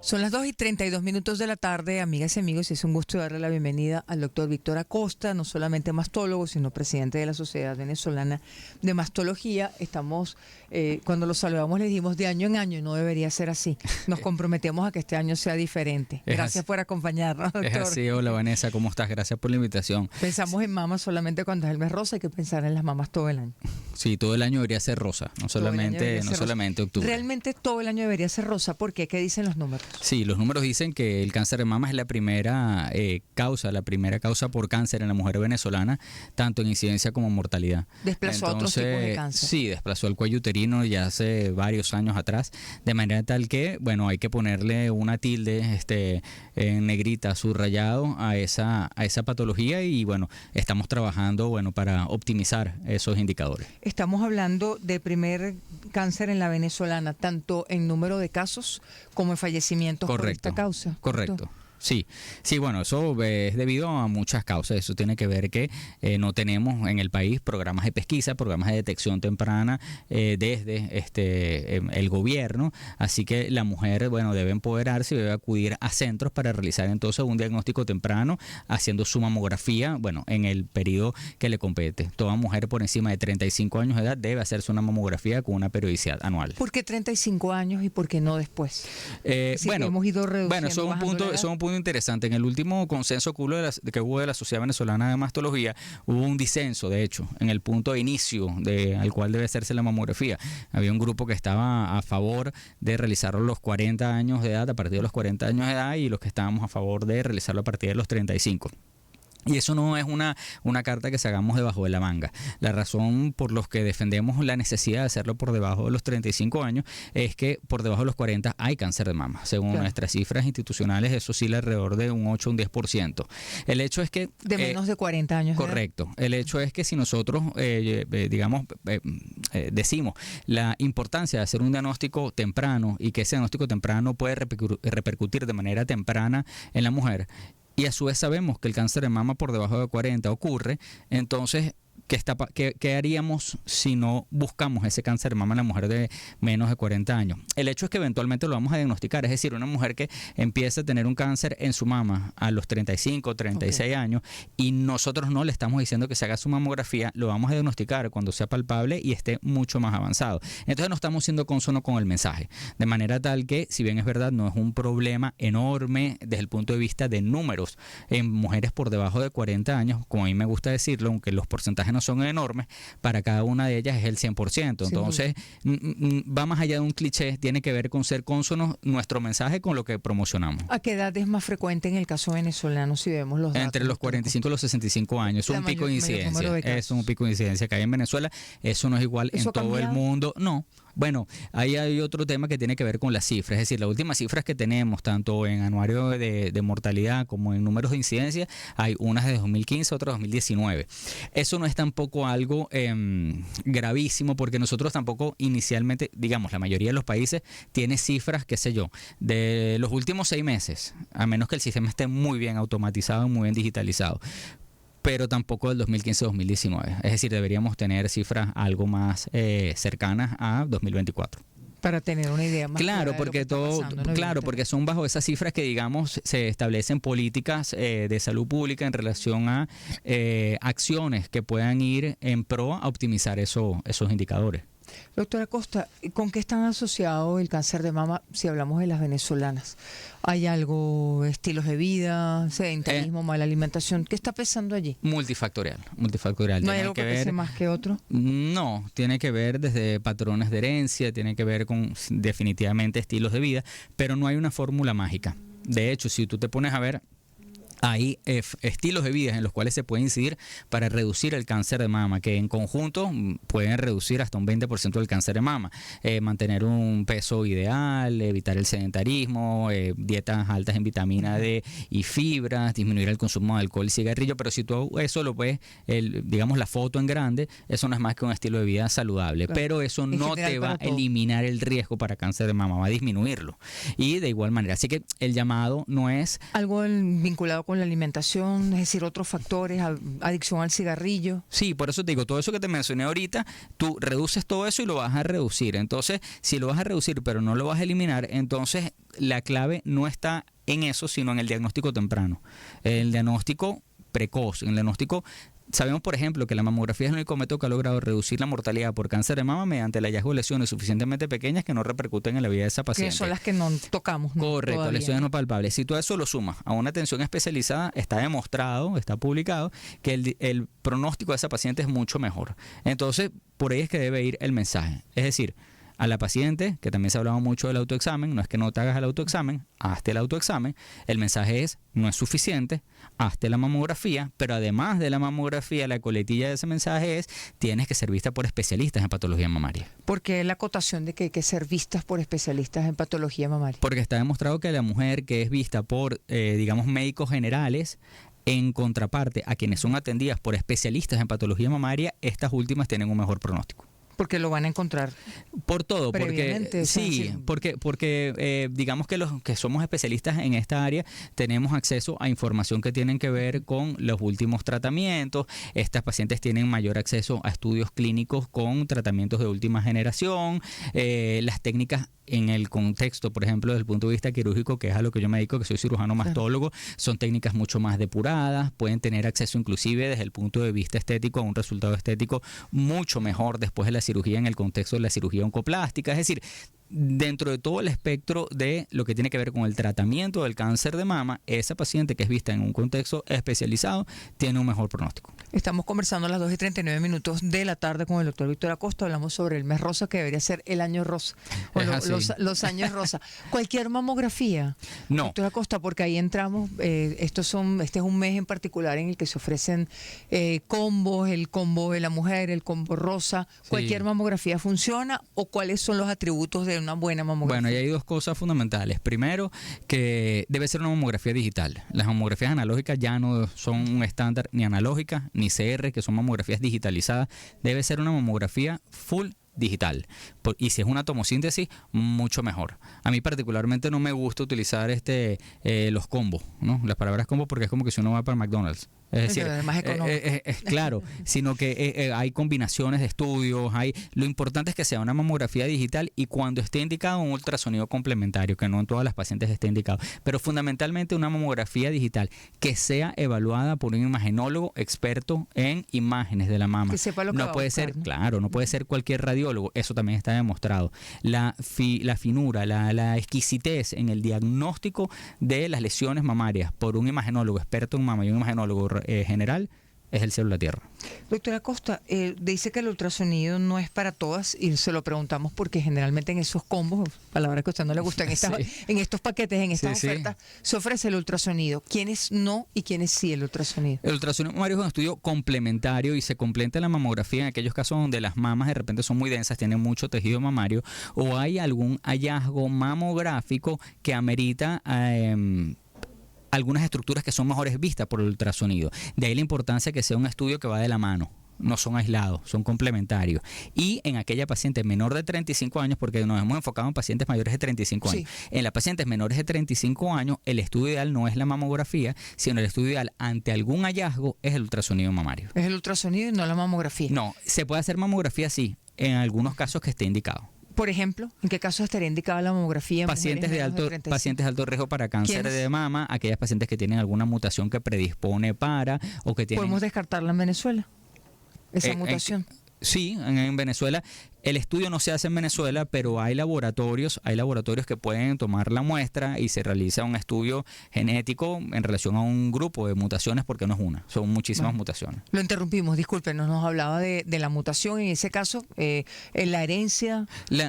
Son las 2:32 de la tarde, amigas y amigos, y es un gusto darle la bienvenida al doctor Víctor Acosta, no solamente mastólogo, sino presidente de la Sociedad Venezolana de Mastología. Estamos, cuando lo saludamos, le dijimos de año en año, y no debería ser así. Nos comprometemos a que este año sea diferente. Gracias por acompañarnos, doctor. Es así. Hola, Vanessa, ¿cómo estás? Gracias por la invitación. Pensamos en mamás solamente cuando es el mes rosa, hay que pensar en las mamás todo el año. Sí, todo el año debería ser rosa, no solamente octubre. Realmente todo el año debería ser rosa. ¿Por qué? ¿Qué dicen los números? Sí, los números dicen que el cáncer de mama es la primera causa por cáncer en la mujer venezolana, tanto en incidencia como en mortalidad. Desplazó a otros tipos de cáncer. Sí, desplazó el cuello uterino ya hace varios años atrás, de manera tal que, bueno, hay que ponerle una tilde en negrita, subrayado a esa patología y, bueno, estamos trabajando, bueno, para optimizar esos indicadores. Estamos hablando de primer cáncer en la venezolana, tanto en número de casos como en fallecimientos por esta causa. Correcto. Sí, bueno, eso es debido a muchas causas. Eso tiene que ver que no tenemos en el país programas de pesquisa, programas de detección temprana desde el gobierno. Así que la mujer, bueno, debe empoderarse y debe acudir a centros para realizar entonces un diagnóstico temprano, haciendo su mamografía, bueno, en el periodo que le compete. Toda mujer por encima de 35 años de edad debe hacerse una mamografía con una periodicidad anual. ¿Por qué 35 años y por qué no después? Hemos ido reduciendo. Eso es un punto interesante. En el último consenso que hubo de la Sociedad Venezolana de Mastología, hubo un disenso, de hecho, en el punto de inicio al cual debe hacerse la mamografía. Había un grupo que estaba a favor de realizarlo a los 40 años de edad, a partir de los 40 años de edad, y los que estábamos a favor de realizarlo a partir de los 35. Y eso no es una carta que se hagamos debajo de la manga. La razón por los que defendemos la necesidad de hacerlo por debajo de los 35 años es que por debajo de los 40 hay cáncer de mama. Según nuestras cifras institucionales, eso oscila alrededor de un 8 o un 10%. El hecho es que... De menos de 40 años. Correcto. El hecho es que si nosotros, decimos la importancia de hacer un diagnóstico temprano y que ese diagnóstico temprano puede repercutir de manera temprana en la mujer, y a su vez sabemos que el cáncer de mama por debajo de 40 ocurre, entonces, ¿qué haríamos si no buscamos ese cáncer de mama en la mujer de menos de 40 años? El hecho es que eventualmente lo vamos a diagnosticar, es decir, una mujer que empieza a tener un cáncer en su mama a los 35, 36 años y nosotros no le estamos diciendo que se haga su mamografía, lo vamos a diagnosticar cuando sea palpable y esté mucho más avanzado. Entonces no estamos siendo consonos con el mensaje, de manera tal que, si bien es verdad, no es un problema enorme desde el punto de vista de números en mujeres por debajo de 40 años, como a mí me gusta decirlo, aunque los porcentajes no son enormes, para cada una de ellas es el 100%. Entonces, va más allá de un cliché, tiene que ver con ser cónsonos nuestro mensaje con lo que promocionamos. ¿A qué edad es más frecuente en el caso venezolano si vemos los datos? Entre los 45 y los 65 años. Es un pico de incidencia. Es un pico de incidencia que hay en Venezuela. Eso no es igual en todo el mundo. No. Bueno, ahí hay otro tema que tiene que ver con las cifras, es decir, las últimas cifras que tenemos, tanto en anuario de mortalidad como en números de incidencia, hay unas de 2015, otras de 2019. Eso no es tampoco algo gravísimo, porque nosotros tampoco inicialmente, digamos, la mayoría de los países tiene cifras, qué sé yo, de los últimos 6 meses, a menos que el sistema esté muy bien automatizado, muy bien digitalizado, pero tampoco del 2015-2019. Es decir, deberíamos tener cifras algo más cercanas a 2024. Para tener una idea más clara porque porque son bajo esas cifras que, digamos, se establecen políticas de salud pública en relación a acciones que puedan ir en pro a optimizar esos indicadores. Doctora Costa, ¿con qué están asociados el cáncer de mama si hablamos de las venezolanas? ¿Hay algo, estilos de vida, sedentarismo, mala alimentación? ¿Qué está pesando allí? Multifactorial. ¿No hay algo que pese más que otro? No, tiene que ver desde patrones de herencia, tiene que ver con definitivamente estilos de vida, pero no hay una fórmula mágica. De hecho, si tú te pones a ver, hay estilos de vida en los cuales se puede incidir para reducir el cáncer de mama, que en conjunto pueden reducir hasta un 20% del cáncer de mama. Mantener un peso ideal, evitar el sedentarismo, dietas altas en vitamina D y fibras, disminuir el consumo de alcohol y cigarrillo. Pero si tú eso lo ves, digamos la foto en grande, eso no es más que un estilo de vida saludable. Claro. Pero eso no te va a eliminar el riesgo para cáncer de mama, va a disminuirlo. Y de igual manera, así que el llamado no es... algo vinculado con la alimentación, es decir, otros factores, adicción al cigarrillo. Sí, por eso te digo, todo eso que te mencioné ahorita, tú reduces todo eso y lo vas a reducir. Entonces, si lo vas a reducir pero no lo vas a eliminar, entonces la clave no está en eso, sino en el diagnóstico temprano. El diagnóstico precoz, en el diagnóstico. Sabemos, por ejemplo, que la mamografía es el único método que ha logrado reducir la mortalidad por cáncer de mama mediante el hallazgo de lesiones suficientemente pequeñas que no repercuten en la vida de esa paciente. Que son las que no tocamos, ¿no? Correcto, Todavía. lesiones no palpables. Si tú a eso lo sumas a una atención especializada, está demostrado, está publicado, que el pronóstico de esa paciente es mucho mejor. Entonces, por ahí es que debe ir el mensaje. Es decir, a la paciente, que también se ha hablado mucho del autoexamen, no es que no te hagas el autoexamen, hazte el autoexamen. El mensaje es, no es suficiente, hazte la mamografía, pero además de la mamografía, la coletilla de ese mensaje es, tienes que ser vista por especialistas en patología mamaria. ¿Por qué la acotación de que hay que ser vistas por especialistas en patología mamaria? Porque está demostrado que la mujer que es vista por, digamos, médicos generales, en contraparte a quienes son atendidas por especialistas en patología mamaria, estas últimas tienen un mejor pronóstico. Porque lo van a encontrar por todo, porque previamente, sí, porque digamos que los que somos especialistas en esta área tenemos acceso a información que tienen que ver con los últimos tratamientos. Estas pacientes tienen mayor acceso a estudios clínicos con tratamientos de última generación, las técnicas en el contexto, por ejemplo, desde el punto de vista quirúrgico, que es a lo que yo me dedico, que soy cirujano mastólogo, son técnicas mucho más depuradas, pueden tener acceso inclusive desde el punto de vista estético a un resultado estético mucho mejor después de la cirugía en el contexto de la cirugía oncoplástica. Es decir, dentro de todo el espectro de lo que tiene que ver con el tratamiento del cáncer de mama, esa paciente que es vista en un contexto especializado tiene un mejor pronóstico. Estamos conversando a las 2:39 de la tarde con el doctor Víctor Acosta. Hablamos sobre el mes rosa, que debería ser el año rosa, o los años rosa. Cualquier mamografía, no. Víctor Acosta, porque ahí entramos, este es un mes en particular en el que se ofrecen combos, el combo de la mujer, el combo rosa. ¿Cualquier mamografía funciona o cuáles son los atributos de una buena mamografía? Bueno, y hay dos cosas fundamentales. Primero, que debe ser una mamografía digital. Las mamografías analógicas ya no son un estándar ni analógica ni CR, que son mamografías digitalizadas. Debe ser una mamografía full digital. Y si es una tomosíntesis, mucho mejor. A mí particularmente no me gusta utilizar los combos, ¿no? Las palabras combo, porque es como que si uno va para McDonald's. Es decir, claro, sino que hay combinaciones de estudios, lo importante es que sea una mamografía digital y cuando esté indicado un ultrasonido complementario, que no en todas las pacientes esté indicado, pero fundamentalmente una mamografía digital que sea evaluada por un imagenólogo experto en imágenes de la mama. Que sepa lo que no va a puede buscar, ser, ¿no? claro, no puede ser cualquier radiólogo, eso también está demostrado. La finura, la exquisitez en el diagnóstico de las lesiones mamarias por un imagenólogo experto en mama y un imagenólogo general es el cielo y la tierra. Doctora Acosta, dice que el ultrasonido no es para todas y se lo preguntamos porque generalmente en esos combos, palabra que a usted no le gusta, en estos paquetes, en estas ofertas, se ofrece el ultrasonido. ¿Quiénes no y quiénes sí el ultrasonido? El ultrasonido mamario es un estudio complementario y se complementa la mamografía en aquellos casos donde las mamas de repente son muy densas, tienen mucho tejido mamario o hay algún hallazgo mamográfico que amerita algunas estructuras que son mejores vistas por el ultrasonido. De ahí la importancia que sea un estudio que va de la mano. No son aislados, son complementarios. Y en aquella paciente menor de 35 años, porque nos hemos enfocado en pacientes mayores de 35 años, en las pacientes menores de 35 años, el estudio ideal no es la mamografía, sino el estudio ideal ante algún hallazgo es el ultrasonido mamario. Es el ultrasonido y no la mamografía. No, se puede hacer mamografía sí, en algunos casos que esté indicado. Por ejemplo, ¿en qué casos estaría indicada la mamografía? Pacientes de alto riesgo para cáncer de mama, aquellas pacientes que tienen alguna mutación que predispone para o que tienen... ¿Podemos descartarla en Venezuela? Esa mutación. Sí, en Venezuela. El estudio no se hace en Venezuela, pero hay laboratorios que pueden tomar la muestra y se realiza un estudio genético en relación a un grupo de mutaciones, porque no es una, son muchísimas mutaciones. Lo interrumpimos, disculpen, nos hablaba de la mutación, en ese caso, en la herencia.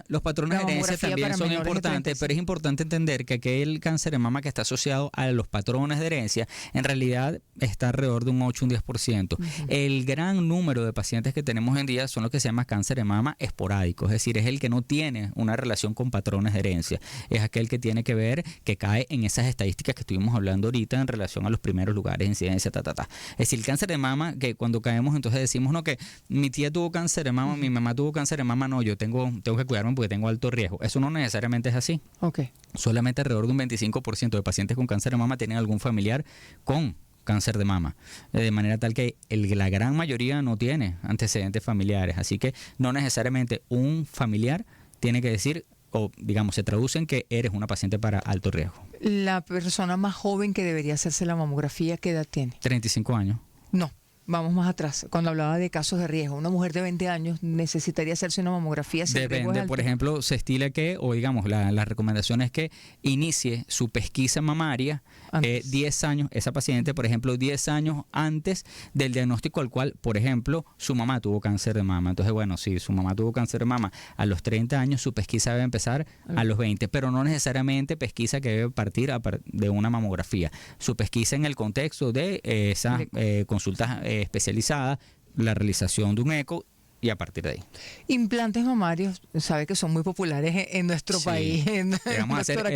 Los patrones de herencia también son importantes, pero es importante entender que aquel cáncer de mama que está asociado a los patrones de herencia, en realidad está alrededor de un 8 o un 10%. El gran número de pacientes que tenemos hoy en día son los que se llama cáncer de mama esporádico, es decir, es el que no tiene una relación con patrones de herencia, es aquel que tiene que ver, que cae en esas estadísticas que estuvimos hablando ahorita en relación a los primeros lugares de incidencia, Es decir, el cáncer de mama, que cuando caemos entonces decimos, no, que mi tía tuvo cáncer de mama, mi mamá tuvo cáncer de mama, no, yo tengo que cuidarme porque tengo alto riesgo. Eso no necesariamente es así. Okay. Solamente alrededor de un 25% de pacientes con cáncer de mama tienen algún familiar con cáncer de mama, de manera tal que la gran mayoría no tiene antecedentes familiares, así que no necesariamente un familiar tiene que decir, o digamos, se traduce en que eres una paciente para alto riesgo. La persona más joven que debería hacerse la mamografía, ¿qué edad tiene? 35 años. No, vamos más atrás. Cuando hablaba de casos de riesgo, una mujer de 20 años necesitaría hacerse una mamografía. Si depende, por ejemplo, se estila que, o digamos, la recomendación es que inicie su pesquisa mamaria 10 años, esa paciente, por ejemplo, 10 años antes del diagnóstico al cual, por ejemplo, su mamá tuvo cáncer de mama. Entonces, bueno, si su mamá tuvo cáncer de mama a los 30 años, su pesquisa debe empezar a los 20, pero no necesariamente pesquisa que debe partir de una mamografía. Su pesquisa en el contexto de esas consultas especializadas, la realización de un eco, y a partir de ahí. Implantes mamarios, sabe que son muy populares en nuestro país. Llegamos a ser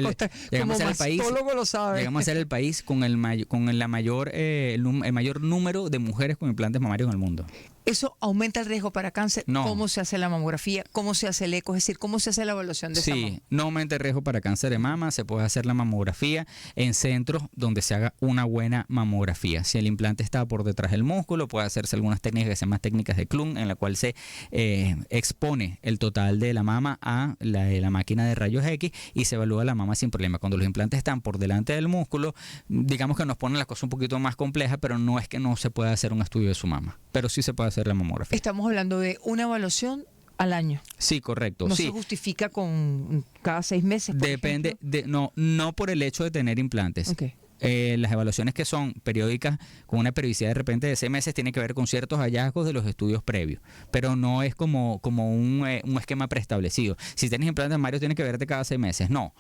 el país con el mayor número de mujeres con implantes mamarios en el mundo. ¿Eso aumenta el riesgo para cáncer? No. ¿Cómo se hace la mamografía? ¿Cómo se hace el eco? Es decir, ¿cómo se hace la evaluación de esa mama? Sí, no aumenta el riesgo para cáncer de mama. Se puede hacer la mamografía en centros donde se haga una buena mamografía. Si el implante está por detrás del músculo, puede hacerse algunas técnicas que se llaman técnicas de Klum, en la cual se expone el total de la mama a la máquina de rayos X y se evalúa la mama sin problema. Cuando los implantes están por delante del músculo, digamos que nos ponen la cosa un poquito más compleja, pero no es que no se pueda hacer un estudio de su mama, pero sí se puede hacer la mamografía. Estamos hablando de una evaluación al año. Sí, correcto. No se justifica con cada 6 meses. Depende, no por el hecho de tener implantes. Okay. Las evaluaciones que son periódicas, con una periodicidad de repente de 6 meses, tiene que ver con ciertos hallazgos de los estudios previos, pero no es como un esquema preestablecido. Si tienes implantes mamarios, tienes que verte cada 6 meses. No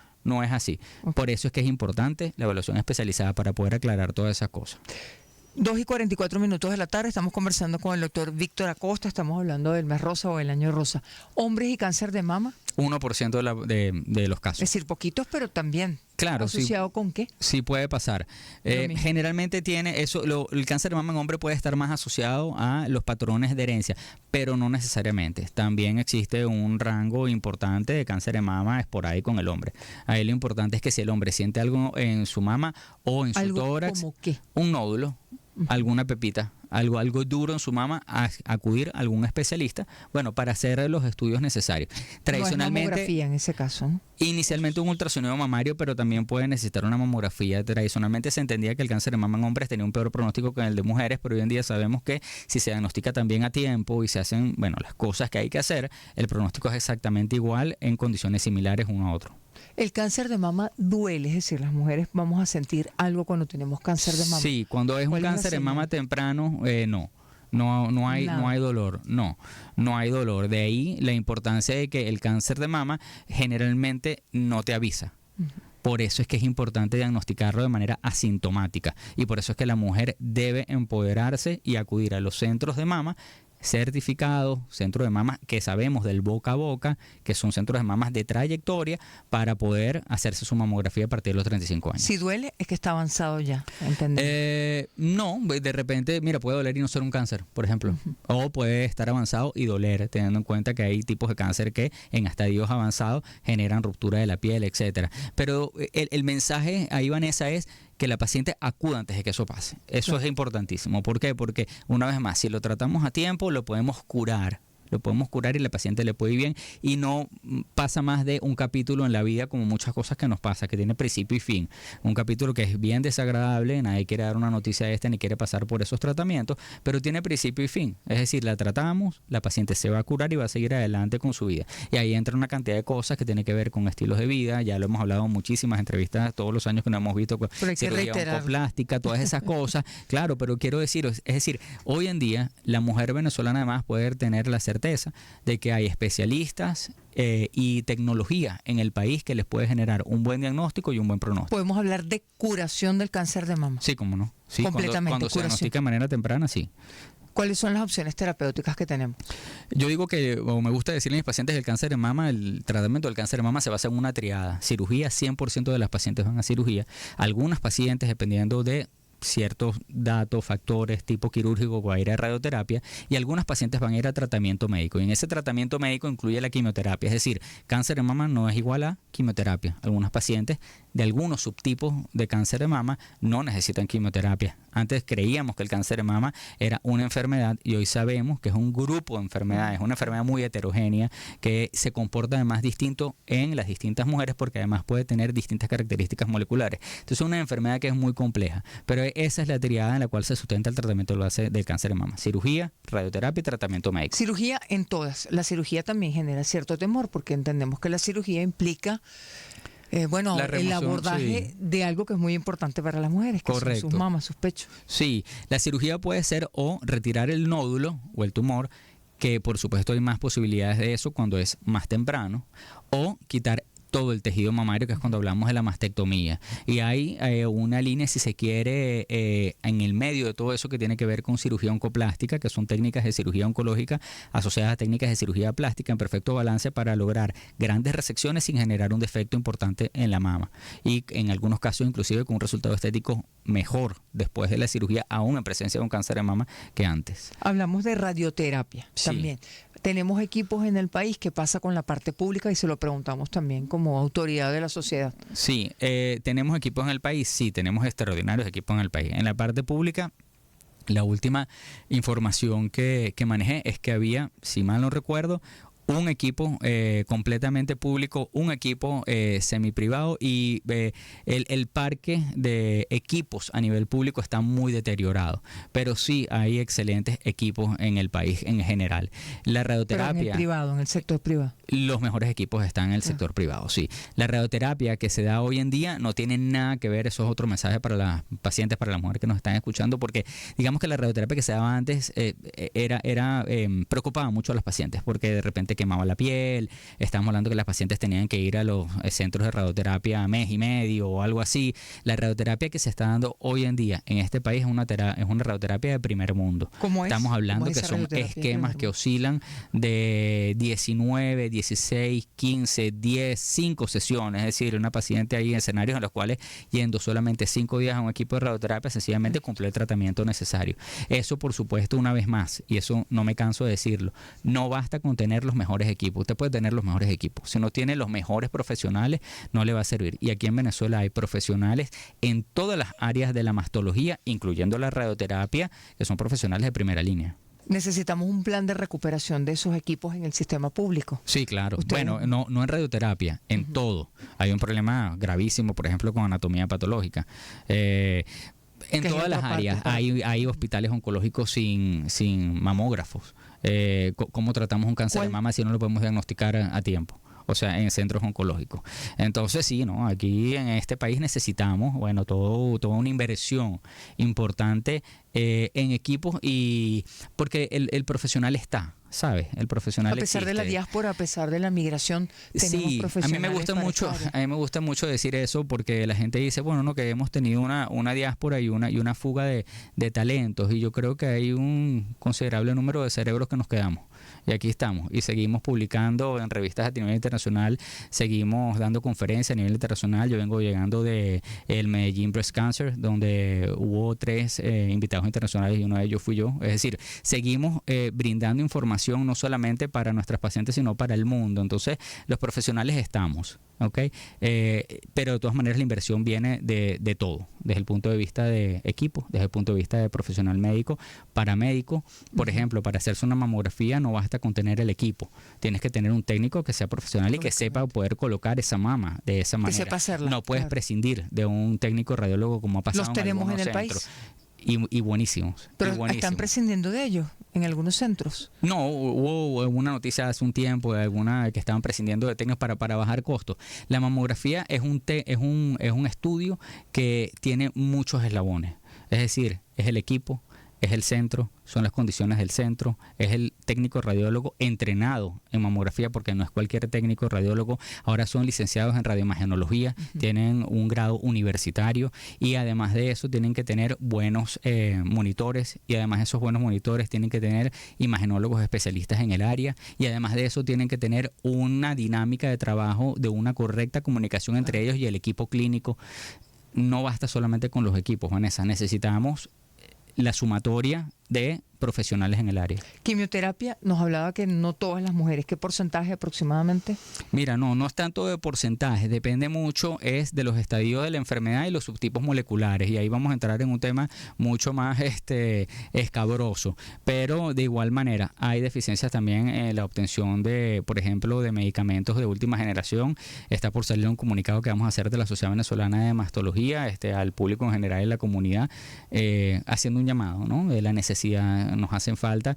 es así. Okay. Por eso es que es importante la evaluación especializada para poder aclarar todas esas cosas. 2:44 de la tarde, estamos conversando con el doctor Víctor Acosta, estamos hablando del mes rosa o el año rosa. ¿Hombres y cáncer de mama? 1% de los casos. Es decir, poquitos, pero también. Claro, ¿asociado con qué? Sí puede pasar. Generalmente tiene eso, el cáncer de mama en hombre puede estar más asociado a los patrones de herencia, pero no necesariamente. También existe un rango importante de cáncer de mama esporádico en el hombre. Ahí lo importante es que si el hombre siente algo en su mama o en su tórax, ¿cómo qué? Un nódulo, alguna pepita, algo duro en su mama, acudir a algún especialista, para hacer los estudios necesarios. Tradicionalmente, no es mamografía en ese caso, ¿no? Inicialmente un ultrasonido mamario, pero también puede necesitar una mamografía. Tradicionalmente se entendía que el cáncer de mama en hombres tenía un peor pronóstico que el de mujeres, pero hoy en día sabemos que si se diagnostica también a tiempo y se hacen, las cosas que hay que hacer, el pronóstico es exactamente igual en condiciones similares uno a otro. El cáncer de mama duele, es decir, las mujeres vamos a sentir algo cuando tenemos cáncer de mama. Sí, cuando es un cáncer de mama temprano, no hay dolor, no hay dolor. De ahí la importancia de que el cáncer de mama generalmente no te avisa. Por eso es que es importante diagnosticarlo de manera asintomática y por eso es que la mujer debe empoderarse y acudir a los centros de mama certificados, centros de mamas que sabemos del boca a boca, que son centros de mamas de trayectoria para poder hacerse su mamografía a partir de los 35 años. Si duele, es que está avanzado ya, no, de repente, puede doler y no ser un cáncer, por ejemplo. O puede estar avanzado y doler, teniendo en cuenta que hay tipos de cáncer que en estadios avanzados generan ruptura de la piel, etcétera. Pero el mensaje ahí, Vanessa, es que la paciente acuda antes de que eso pase. Eso es importantísimo. ¿Por qué? Porque, una vez más, si lo tratamos a tiempo, lo podemos curar y la paciente le puede ir bien y no pasa más de un capítulo en la vida, como muchas cosas que nos pasa, que tiene principio y fin. Un capítulo que es bien desagradable, nadie quiere dar una noticia de ni quiere pasar por esos tratamientos, pero tiene principio y fin. Es decir, la tratamos, la paciente se va a curar y va a seguir adelante con su vida. Y ahí entra una cantidad de cosas que tiene que ver con estilos de vida, ya lo hemos hablado en muchísimas entrevistas todos los años que nos hemos visto, cirugía oncoplástica, todas esas cosas. Claro, pero quiero decir, es decir, hoy en día la mujer venezolana además puede tener la certeza de que hay especialistas y tecnología en el país que les puede generar un buen diagnóstico y un buen pronóstico. ¿Podemos hablar de curación del cáncer de mama? Sí, cómo no. Sí, completamente. Cuando se diagnostica de manera temprana, sí. ¿Cuáles son las opciones terapéuticas que tenemos? Yo digo que, o me gusta decirle a mis pacientes, el cáncer de mama, el tratamiento del cáncer de mama se basa en una triada. Cirugía, 100% de las pacientes van a cirugía. Algunas pacientes, dependiendo de ciertos datos, factores, tipo quirúrgico, va a ir a radioterapia, y algunas pacientes van a ir a tratamiento médico. Y en ese tratamiento médico incluye la quimioterapia. Es decir, cáncer de mama no es igual a quimioterapia. Algunas pacientes de algunos subtipos de cáncer de mama no necesitan quimioterapia. Antes creíamos que el cáncer de mama era una enfermedad y hoy sabemos que es un grupo de enfermedades, una enfermedad muy heterogénea que se comporta además distinto en las distintas mujeres porque además puede tener distintas características moleculares. Entonces es una enfermedad que es muy compleja, pero esa es la triada en la cual se sustenta el tratamiento del cáncer de mama: cirugía, radioterapia y tratamiento médico. Cirugía en todas. La cirugía también genera cierto temor porque entendemos que la cirugía implica el abordaje de algo que es muy importante para las mujeres, que Correcto. son sus mamas, sus pechos. Sí, la cirugía puede ser o retirar el nódulo o el tumor, que por supuesto hay más posibilidades de eso cuando es más temprano, o quitar todo el tejido mamario, que es cuando hablamos de la mastectomía. Y hay una línea, si se quiere, en el medio de todo eso que tiene que ver con cirugía oncoplástica, que son técnicas de cirugía oncológica asociadas a técnicas de cirugía plástica en perfecto balance para lograr grandes resecciones sin generar un defecto importante en la mama. Y en algunos casos inclusive con un resultado estético mejor después de la cirugía, aún en presencia de un cáncer de mama, que antes. Hablamos de radioterapia también. Tenemos equipos en el país. ¿Qué pasa con la parte pública? Y se lo preguntamos también como autoridad de la sociedad. Sí, tenemos equipos en el país, sí, tenemos extraordinarios equipos en el país. En la parte pública, la última información que manejé es que había, si mal no recuerdo, un equipo completamente público, un equipo semiprivado, y el parque de equipos a nivel público está muy deteriorado, pero sí hay excelentes equipos en el país en general. La radioterapia... Pero en el privado, en el sector privado. Los mejores equipos están en el sector privado, sí. La radioterapia que se da hoy en día no tiene nada que ver, eso es otro mensaje para las pacientes, para las mujeres que nos están escuchando, porque digamos que la radioterapia que se daba antes preocupaba mucho a las pacientes, porque de repente quemaba la piel. Estamos hablando que las pacientes tenían que ir a los centros de radioterapia mes y medio o algo así. La radioterapia que se está dando hoy en día en este país es una radioterapia de primer mundo. ¿Cómo es? Estamos hablando ¿Cómo es que esa son radioterapia esquemas que oscilan de 19, 16, 15, 10, 5 sesiones. Es decir, una paciente ahí en escenarios en los cuales, yendo solamente 5 días a un equipo de radioterapia, sencillamente cumple el tratamiento necesario. Eso, por supuesto, una vez más, y eso no me canso de decirlo, no basta con tener los mejores equipos. Usted puede tener los mejores equipos. Si no tiene los mejores profesionales, no le va a servir. Y aquí en Venezuela hay profesionales en todas las áreas de la mastología, incluyendo la radioterapia, que son profesionales de primera línea. Necesitamos un plan de recuperación de esos equipos en el sistema público. Sí, claro. ¿Ustedes? Bueno, no en radioterapia, en todo. Hay un problema gravísimo, por ejemplo, con anatomía patológica. En todas las áreas hay hospitales oncológicos sin mamógrafos. ¿Cómo tratamos un cáncer de mama si no lo podemos diagnosticar a tiempo? O sea, en centros oncológicos. Entonces sí, ¿no? Aquí en este país necesitamos, toda una inversión importante en equipos, y porque el profesional está, ¿sabes? El profesional a pesar existe. De la diáspora, a pesar de la migración, tenemos sí, profesionales. a mí me gusta mucho decir eso, porque la gente dice, bueno, no, que hemos tenido una diáspora y una fuga de talentos, y yo creo que hay un considerable número de cerebros que nos quedamos. Y aquí estamos, y seguimos publicando en revistas a nivel internacional, seguimos dando conferencias a nivel internacional. Yo vengo llegando de el Medellín Breast Cancer, donde hubo 3 invitados internacionales y uno de ellos fui yo. Es decir, seguimos brindando información no solamente para nuestras pacientes, sino para el mundo. Entonces, los profesionales estamos, ¿ok? Pero de todas maneras la inversión viene de todo, desde el punto de vista de equipo, desde el punto de vista de profesional médico, paramédico. Por ejemplo, para hacerse una mamografía no basta con tener el equipo, tienes que tener un técnico que sea profesional y que sepa poder colocar esa mama de esa manera. Que sepa hacerla, no puedes prescindir de un técnico radiólogo, como ha pasado. Los tenemos en el centros. país. Y buenísimos. Pero y buenísimos. ¿Están prescindiendo de ellos en algunos centros? No, hubo una noticia hace un tiempo de alguna que estaban prescindiendo de técnicos para bajar costos. La mamografía es un estudio que tiene muchos eslabones. Es decir, es el equipo, es el centro, son las condiciones del centro, es el técnico radiólogo entrenado en mamografía, porque no es cualquier técnico radiólogo, ahora son licenciados en radioimagenología, tienen un grado universitario y además de eso tienen que tener buenos monitores, y además esos buenos monitores tienen que tener imagenólogos especialistas en el área, y además de eso tienen que tener una dinámica de trabajo de una correcta comunicación entre ellos y el equipo clínico. No basta solamente con los equipos, Vanessa, necesitamos la sumatoria de profesionales en el área. Quimioterapia, nos hablaba que no todas las mujeres. ¿Qué porcentaje aproximadamente? Mira, no es tanto de porcentaje, depende mucho es de los estadios de la enfermedad y los subtipos moleculares, y ahí vamos a entrar en un tema mucho más escabroso, pero de igual manera hay deficiencias también en la obtención de, por ejemplo, de medicamentos de última generación. Está por salir un comunicado que vamos a hacer de la Sociedad Venezolana de Mastología al público en general y la comunidad, haciendo un llamado, ¿no?, de la necesidad. Nos hacen falta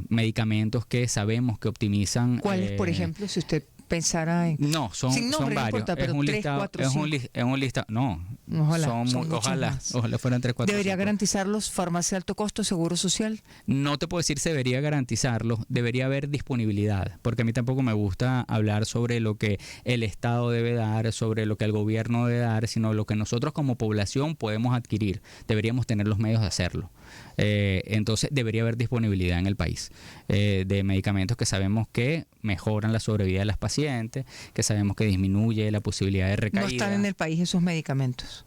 medicamentos que sabemos que optimizan. ¿Cuáles, por ejemplo, si usted pensara en...? No, son varios. No importa, pero es un 3, listado, 4, es un listado. No, ojalá fueran 3, 4. ¿Debería garantizarlos farmacia de alto costo, seguro social? No te puedo decir si debería garantizarlos, debería haber disponibilidad, porque a mí tampoco me gusta hablar sobre lo que el Estado debe dar, sobre lo que el gobierno debe dar, sino lo que nosotros como población podemos adquirir. Deberíamos tener los medios de hacerlo. Entonces debería haber disponibilidad en el país de medicamentos que sabemos que mejoran la sobrevida de las pacientes, que sabemos que disminuye la posibilidad de recaída. ¿No están en el país esos medicamentos?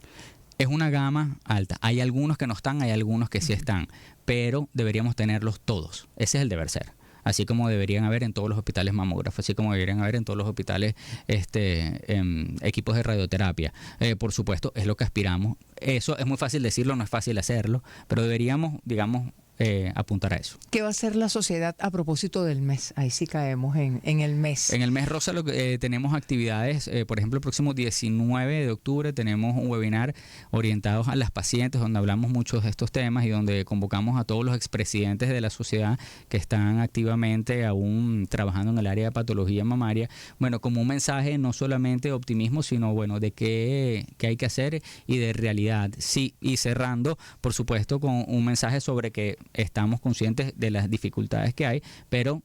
Es una gama alta. Hay algunos que no están, hay algunos que sí están, pero deberíamos tenerlos todos. Ese es el deber ser. Así como deberían haber en todos los hospitales mamógrafos, así como deberían haber en todos los hospitales equipos de radioterapia. Por supuesto, es lo que aspiramos. Eso es muy fácil decirlo, no es fácil hacerlo, pero deberíamos, digamos, apuntar a eso. ¿Qué va a hacer la sociedad a propósito del mes? Ahí sí caemos en el mes. En el mes rosa tenemos actividades, por ejemplo, el próximo 19 de octubre tenemos un webinar orientados a las pacientes, donde hablamos mucho de estos temas y donde convocamos a todos los expresidentes de la sociedad que están activamente aún trabajando en el área de patología mamaria, bueno, como un mensaje no solamente de optimismo, sino bueno, de qué hay que hacer y de realidad. Sí, y cerrando, por supuesto, con un mensaje sobre que estamos conscientes de las dificultades que hay, pero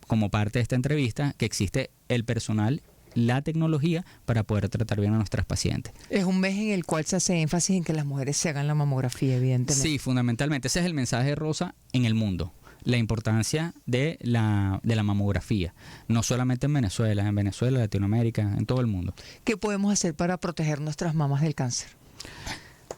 como parte de esta entrevista, que existe el personal, la tecnología para poder tratar bien a nuestras pacientes. Es un mes en el cual se hace énfasis en que las mujeres se hagan la mamografía, evidentemente. Sí, fundamentalmente. Ese es el mensaje rosa en el mundo. La importancia de la mamografía, no solamente en Venezuela, Latinoamérica, en todo el mundo. ¿Qué podemos hacer para proteger nuestras mamas del cáncer?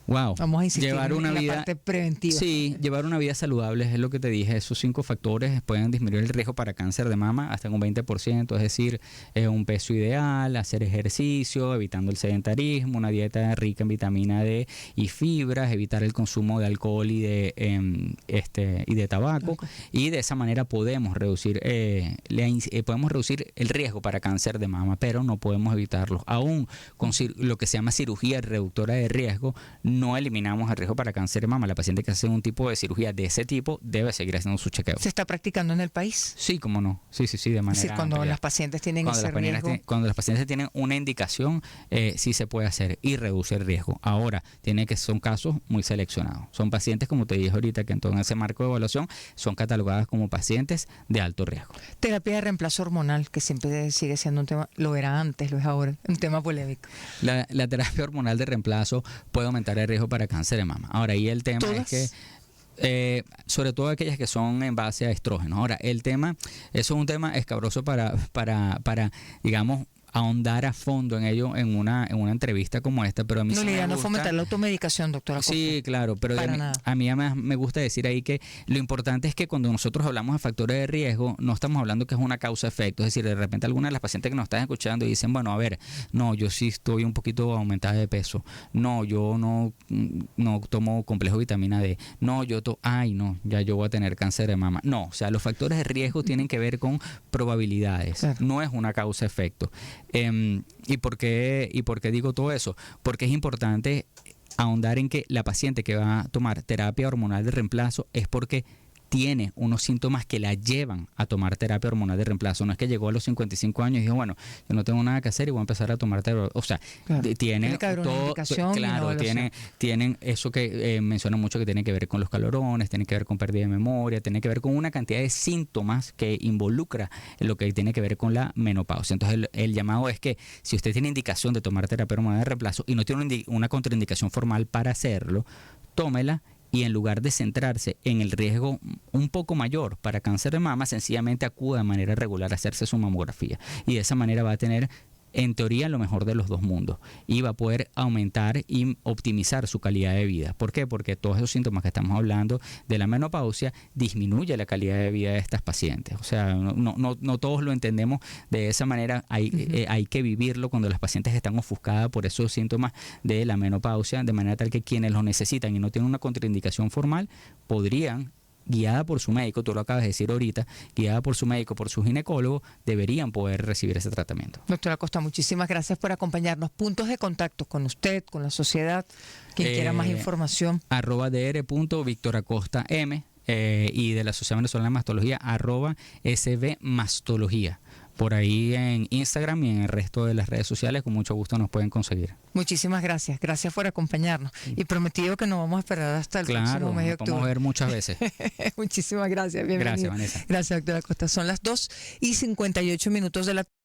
Wow. Vamos a insistir llevar una en vida, la parte preventiva. Sí, llevar una vida saludable es lo que te dije. Esos 5 factores pueden disminuir el riesgo para cáncer de mama hasta en un 20%, es decir, un peso ideal, hacer ejercicio, evitando el sedentarismo, una dieta rica en vitamina D y fibras, evitar el consumo de alcohol y de tabaco, y de esa manera podemos reducir el riesgo para cáncer de mama, pero no podemos evitarlo. Aún con lo que se llama cirugía reductora de riesgo, no eliminamos el riesgo para cáncer de mama. La paciente que hace un tipo de cirugía de ese tipo debe seguir haciendo su chequeo. ¿Se está practicando en el país? Sí, cómo no. Sí, de manera Es decir, cuando amplia. las pacientes tienen ese riesgo. Cuando las pacientes tienen una indicación, sí se puede hacer y reduce el riesgo. Ahora, son casos muy seleccionados. Son pacientes, como te dije ahorita, que en todo ese marco de evaluación son catalogadas como pacientes de alto riesgo. Terapia de reemplazo hormonal, que siempre sigue siendo un tema, lo era antes, lo es ahora, un tema polémico. La terapia hormonal de reemplazo puede aumentar el riesgo para cáncer de mama. Ahora, ahí el tema ¿Todas? es que sobre todo aquellas que son en base a estrógenos. Ahora, eso es un tema escabroso para digamos, ahondar a fondo en ello en una entrevista como esta, pero a mí No, sí la idea me no gusta. fomentar la automedicación, doctora Costa. Sí, claro, pero a mí además me gusta decir ahí que lo importante es que cuando nosotros hablamos de factores de riesgo, no estamos hablando que es una causa-efecto, es decir, de repente algunas de las pacientes que nos están escuchando dicen, bueno, a ver, no, yo sí estoy un poquito aumentada de peso, no, yo no tomo complejo vitamina D, no, ya yo voy a tener cáncer de mama. No, o sea, los factores de riesgo tienen que ver con probabilidades, claro. No es una causa-efecto. ¿Y por qué digo todo eso? Porque es importante ahondar en que la paciente que va a tomar terapia hormonal de reemplazo es porque tiene unos síntomas que la llevan a tomar terapia hormonal de reemplazo. No es que llegó a los 55 años y dijo, bueno, yo no tengo nada que hacer y voy a empezar a tomar terapia. O sea, tiene todo, claro, tienen eso que mencionan mucho, que tiene que ver con los calorones, tiene que ver con pérdida de memoria, tiene que ver con una cantidad de síntomas que involucra lo que tiene que ver con la menopausia. Entonces el llamado es que si usted tiene indicación de tomar terapia hormonal de reemplazo y no tiene una contraindicación formal para hacerlo, tómela, y en lugar de centrarse en el riesgo un poco mayor para cáncer de mama, sencillamente acuda de manera regular a hacerse su mamografía. Y de esa manera va a tener, en teoría, lo mejor de los dos mundos y va a poder aumentar y optimizar su calidad de vida. ¿Por qué? Porque todos esos síntomas que estamos hablando de la menopausia disminuye la calidad de vida de estas pacientes. O sea, no todos lo entendemos de esa manera. Hay que vivirlo cuando las pacientes están ofuscadas por esos síntomas de la menopausia, de manera tal que quienes lo necesitan y no tienen una contraindicación formal podrían, guiada por su médico, tú lo acabas de decir ahorita, guiada por su médico, por su ginecólogo, deberían poder recibir ese tratamiento. Doctora Costa, muchísimas gracias por acompañarnos. Puntos de contacto con usted, con la sociedad, quien quiera más información. @dr.victoracostam y de la Sociedad Venezolana de Mastología, @sbmastología. Por ahí en Instagram y en el resto de las redes sociales, con mucho gusto nos pueden conseguir. Muchísimas gracias. Gracias por acompañarnos. Y prometido que nos vamos a esperar hasta el próximo mes de octubre. Vamos a ver muchas veces. Muchísimas gracias. Bienvenido. Gracias, Vanessa. Gracias, doctora Costa. Son las 2:58 de la